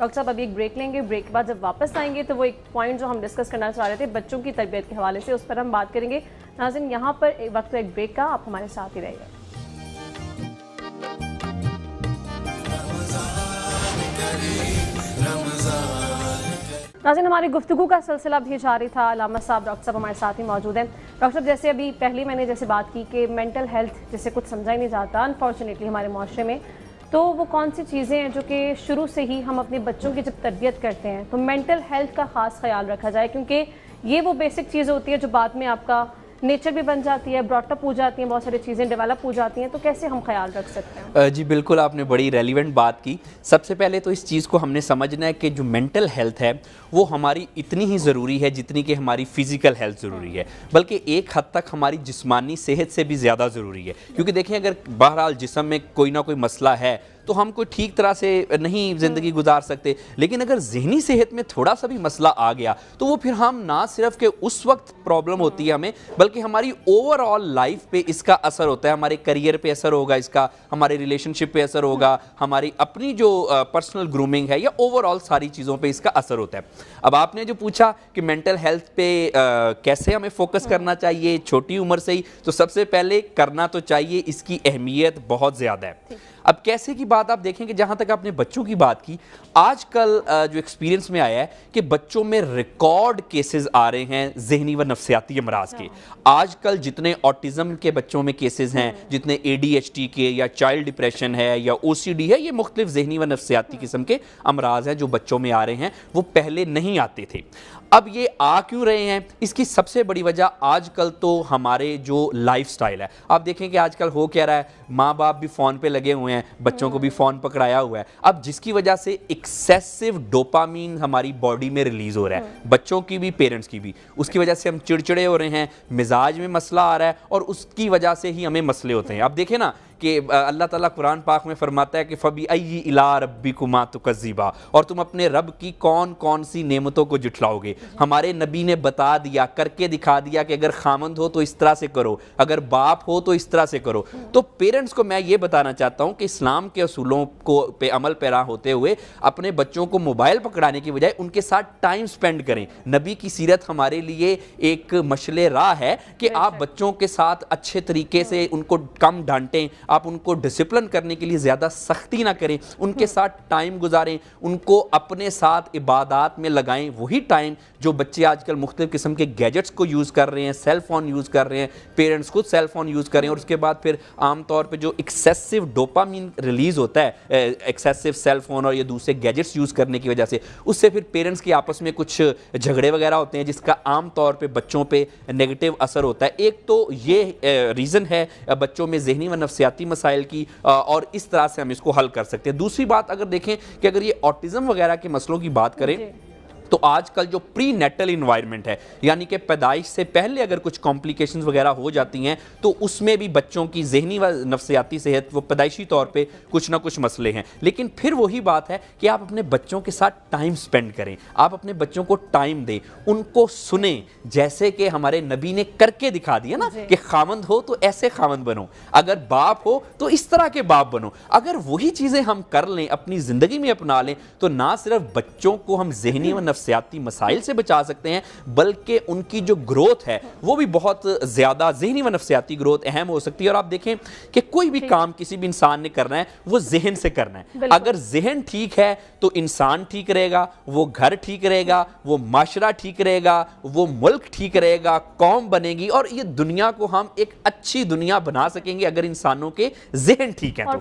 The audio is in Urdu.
ڈاکٹر صاحب ابھی ایک بریک لیں گے، بریک کے بعد جب واپس آئیں گے تو وہ ایک پوائنٹ جو ہم ڈسکس کرنا چاہ رہے تھے بچوں کی تربیت کے حوالے سے، اس پر ہم بات کریں گے۔ ناظرین یہاں پر وقت ایک بریک کا، آپ ہمارے ساتھ ہی رہے گا۔ ناظرین ہماری گفتگو کا سلسلہ بھی جاری تھا، علامہ صاحب ڈاکٹر صاحب ہمارے ساتھ ہی موجود ہیں۔ ڈاکٹر صاحب جیسے ابھی پہلی میں نے جیسے بات کی کہ مینٹل ہیلتھ جسے کچھ سمجھا ہی نہیں جاتا انفارچونیٹلی ہمارے معاشرے میں، تو وہ کون سی چیزیں ہیں جو کہ شروع سے ہی ہم اپنے بچوں کی جب تربیت کرتے ہیں تو مینٹل ہیلتھ کا خاص خیال رکھا جائے، کیونکہ یہ وہ بیسک چیز ہوتی ہے جو بعد میں آپ کا نیچر بھی بن جاتی ہے، براٹ اپ ہو جاتی ہیں، بہت ساری چیزیں ڈیولپ ہو جاتی ہیں، تو کیسے ہم خیال رکھ سکتے ہیں؟ جی بالکل، آپ نے بڑی ریلیونٹ بات کی۔ سب سے پہلے تو اس چیز کو ہم نے سمجھنا ہے کہ جو مینٹل ہیلتھ ہے وہ ہماری اتنی ہی ضروری ہے جتنی کہ ہماری فزیکل ہیلتھ ضروری ہے، بلکہ ایک حد تک ہماری جسمانی صحت سے بھی زیادہ ضروری ہے، کیونکہ دیکھیں اگر بہرحال جسم میں کوئی نہ کوئی مسئلہ ہے تو ہم کوئی ٹھیک طرح سے نہیں زندگی گزار سکتے، لیکن اگر ذہنی صحت میں تھوڑا سا بھی مسئلہ آ گیا تو وہ پھر ہم نہ صرف کہ اس وقت پرابلم ہوتی ہے ہمیں، بلکہ ہماری اوور آل لائف پہ اس کا اثر ہوتا ہے، ہمارے کریئر پہ اثر ہوگا اس کا، ہمارے ریلیشن شپ پہ اثر ہوگا، ہماری اپنی جو پرسنل گرومنگ ہے یا اوور آل ساری چیزوں پہ اس کا اثر ہوتا ہے۔ اب آپ نے جو پوچھا کہ مینٹل ہیلتھ پہ کیسے ہمیں فوکس کرنا چاہیے چھوٹی عمر سے ہی، تو سب سے پہلے کرنا تو چاہیے، اس کی اہمیت بہت زیادہ ہے۔ اب کیسے کی بات آپ دیکھیں کہ جہاں تک آپ نے بچوں کی بات کی، آج کل جو ایکسپیرینس میں آیا ہے کہ بچوں میں ریکارڈ کیسز آ رہے ہیں ذہنی و نفسیاتی امراض کے۔ آج کل جتنے آٹزم کے بچوں میں کیسز ہیں، جتنے ADHD کے یا چائلڈ ڈپریشن ہے یا OCD ہے، یہ مختلف ذہنی و نفسیاتی قسم کے امراض ہیں جو بچوں میں آ رہے ہیں، وہ پہلے نہیں آتے تھے۔ اب یہ آ کیوں رہے ہیں؟ اس کی سب سے بڑی وجہ آج کل تو ہمارے جو لائف سٹائل ہے، آپ دیکھیں کہ آج کل ہو کیا رہا ہے، ماں باپ بھی فون پہ لگے ہوئے ہیں، بچوں کو بھی فون پکڑایا ہوا ہے، اب جس کی وجہ سے ایکسیسو ڈوپامین ہماری باڈی میں ریلیز ہو رہا ہے، بچوں کی بھی پیرنٹس کی بھی، اس کی وجہ سے ہم چڑچڑے ہو رہے ہیں، مزاج میں مسئلہ آ رہا ہے، اور اس کی وجہ سے ہی ہمیں مسئلے ہوتے ہیں۔ اب دیکھیں نا کہ اللہ تعالیٰ قرآن پاک میں فرماتا ہے کہ فَبِأَيِّ إِلَىٰ رَبِّكُمَا تُكَذِّبَانِ، اور تم اپنے رب کی کون کون سی نعمتوں کو جھٹلاؤ گے۔ ہمارے نبی نے بتا دیا، کر کے دکھا دیا کہ اگر خامند ہو تو اس طرح سے کرو، اگر باپ ہو تو اس طرح سے کرو۔ تو پیرنٹس کو میں یہ بتانا چاہتا ہوں کہ اسلام کے اصولوں کو پہ عمل پیرا ہوتے ہوئے اپنے بچوں کو موبائل پکڑانے کی بجائے ان کے ساتھ ٹائم سپینڈ کریں۔ نبی کی سیرت ہمارے لیے ایک مشعل راہ ہے کہ آپ بچوں کے ساتھ اچھے طریقے سے ان کو کم ڈانٹیں، آپ ان کو ڈسپلن کرنے کے لیے زیادہ سختی نہ کریں، ان کے ساتھ ٹائم گزاریں، ان کو اپنے ساتھ عبادات میں لگائیں۔ وہی ٹائم جو بچے آج کل مختلف قسم کے گیجٹس کو یوز کر رہے ہیں، سیل فون یوز کر رہے ہیں، پیرنٹس خود سیل فون یوز کریں، اور اس کے بعد پھر عام طور پہ جو ایکسیسو ڈوپامین ریلیز ہوتا ہے ایکسیسو سیل فون اور یہ دوسرے گیجٹس یوز کرنے کی وجہ سے، اس سے پھر پیرنٹس کے آپس میں کچھ جھگڑے وغیرہ ہوتے ہیں، جس کا عام طور پہ بچوں پہ نیگیٹو اثر ہوتا ہے۔ ایک تو یہ ریزن ہے بچوں میں ذہنی و نفسیاتی مسائل کی، اور اس طرح سے ہم اس کو حل کر سکتے ہیں۔ دوسری بات اگر دیکھیں کہ اگر یہ آٹزم وغیرہ کے مسئلوں کی بات کریں تو آج کل جو پری نیٹل انوائرمنٹ ہے، یعنی کہ پیدائش سے پہلے اگر کچھ کمپلیکیشنز وغیرہ ہو جاتی ہیں تو اس میں بھی بچوں کی ذہنی و نفسیاتی صحت وہ پیدائشی طور پہ کچھ نہ کچھ مسئلے ہیں۔ لیکن پھر وہی بات ہے کہ آپ اپنے بچوں کے ساتھ ٹائم سپینڈ کریں، آپ اپنے بچوں کو ٹائم دیں، ان کو سنیں، جیسے کہ ہمارے نبی نے کر کے دکھا دیا نا کہ خامند ہو تو ایسے خامند بنو، اگر باپ ہو تو اس طرح کے باپ بنو۔ اگر وہی چیزیں ہم کر لیں، اپنی زندگی میں اپنا لیں، تو نہ صرف بچوں کو ہم ذہنی و نفسیاتی مسائل سے بچا سکتے ہیں، بلکہ ان کی جو گروتھ ہے وہ بھی بہت زیادہ ذہنی و نفسیاتی گروتھ اہم ہو سکتی ہے۔ اور آپ دیکھیں کہ کوئی بھی کام کسی بھی انسان نے کرنا ہے وہ ذہن سے کرنا ہے، اگر ذہن ٹھیک ہے تو انسان ٹھیک رہے گا، وہ گھر ٹھیک رہے گا، وہ معاشرہ ٹھیک رہے گا، وہ ملک ٹھیک رہے گا، قوم بنے گی، اور یہ دنیا کو ہم ایک اچھی دنیا بنا سکیں گے اگر انسانوں کے ذہن ٹھیک ہیں تو۔